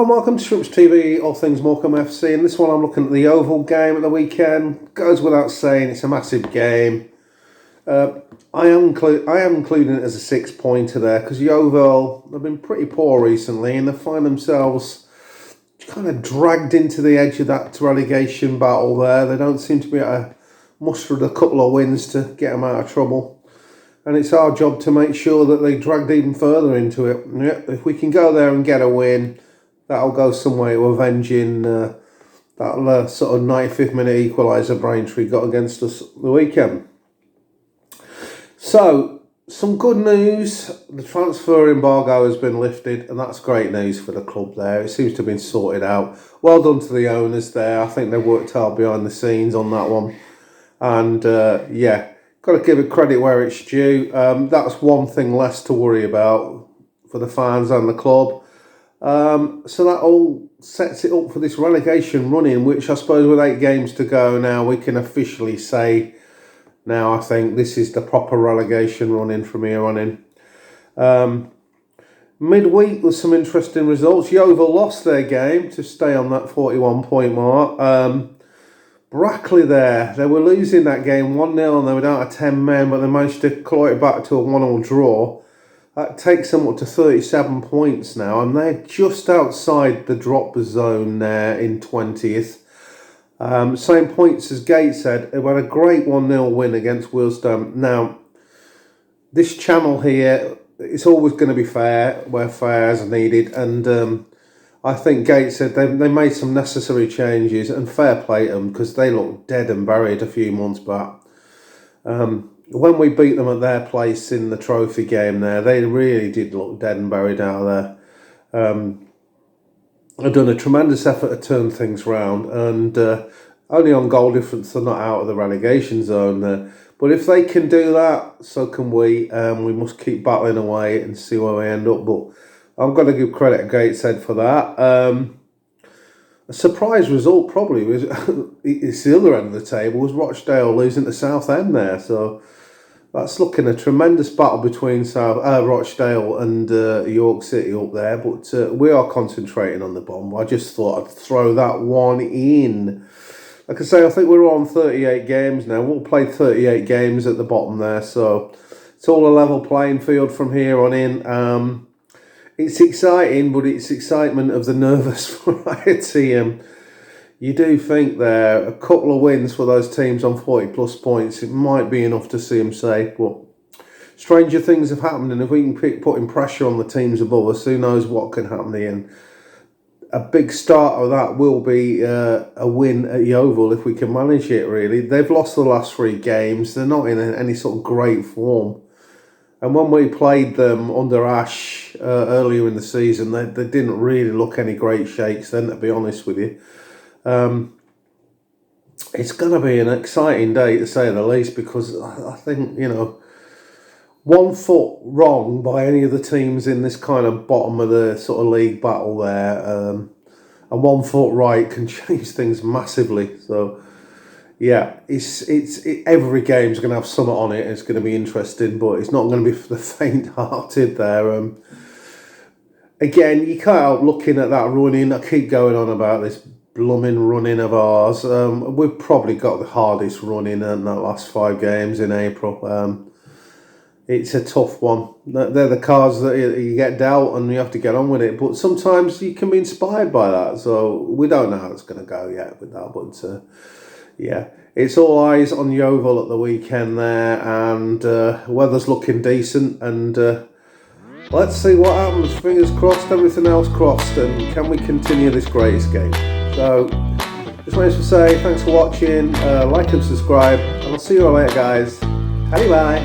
and welcome to Shrimps TV, all things Morecambe FC. In this one I'm looking at the Yeovil game at the weekend. Goes without saying, it's a massive game. I am including it as a 6-pointer there because Yeovil have been pretty poor recently and they find themselves kind of dragged into the edge of that relegation battle there. They don't seem to be able to muster a couple of wins to get them out of trouble. And it's our job to make sure that they dragged even further into it. If we can go there and get a win, that'll go some way to avenging that sort of 95th minute equaliser Braintree got against us the weekend. So, some good news. The transfer embargo has been lifted, and that's great news for the club there. It seems to have been sorted out. Well done to the owners there. I think they worked hard behind the scenes on that one. And, yeah, got to give it credit where it's due. That's one thing less to worry about for the fans and the club. So that all sets it up for this relegation run-in, which I suppose with 8 games to go now, we can officially say now I think this is the proper relegation run-in from here on in. Midweek with some interesting results. Yeovil lost their game to stay on that 41-point mark. Brackley there, they were losing that game 1-0 and they were down to 10 men, but they managed to claw it back to a 1-1 draw. That takes them up to 37 points now, and they're just outside the drop zone there in 20th. Same points as Gateshead. They had a great 1-0 win against Wealdstone. Now, this channel here, it's always going to be fair, where fair is needed, and I think Gateshead, they made some necessary changes, and fair play to them, because they looked dead and buried a few months back. When we beat them at their place in the trophy game there, they really did look dead and buried out there. They've done a tremendous effort to turn things round, and only on goal difference they're not out of the relegation zone there. But if they can do that, so can we. We must keep battling away and see where we end up. But I've got to give credit to Gateshead for that. A surprise result probably was it's the other end of the table was Rochdale losing to Southend there. So that's looking a tremendous battle between Rochdale and York City up there. But we are concentrating on the bottom. I just thought I'd throw that one in. Like I say, I think we're on 38 games now. We'll play 38 games at the bottom there. So it's all a level playing field from here on in. It's exciting, but it's excitement of the nervous variety. You do think there, a couple of wins for those teams on 40-plus points, it might be enough to see them safe. But stranger things have happened, and if we can keep putting pressure on the teams above us, who knows what can happen here. And a big start of that will be a win at Yeovil if we can manage it, really. They've lost the last 3 games. They're not in any sort of great form. And when we played them under Ash earlier in the season, they didn't really look any great shakes then, to be honest with you. It's going to be an exciting day, to say the least, because I think, you know, 1 foot wrong by any of the teams in this kind of bottom of the sort of league battle there, and 1 foot right can change things massively. So, yeah, every game's going to have something on it. It's going to be interesting, but it's not going to be for the faint-hearted there. Again, you can't help looking at that run-in. I keep going on about this blooming run-in of ours. We've probably got the hardest run-in in the last 5 games in April. It's a tough one. They're the cards that you get dealt and you have to get on with it. But sometimes you can be inspired by that. So we don't know how it's going to go yet with that, but... yeah, it's all eyes on Yeovil at the weekend there, and weather's looking decent, and let's see what happens. Fingers crossed, everything else crossed, and can we continue this great escape? So, just wanted to say thanks for watching, like and subscribe, and I'll see you all later, guys. Bye bye.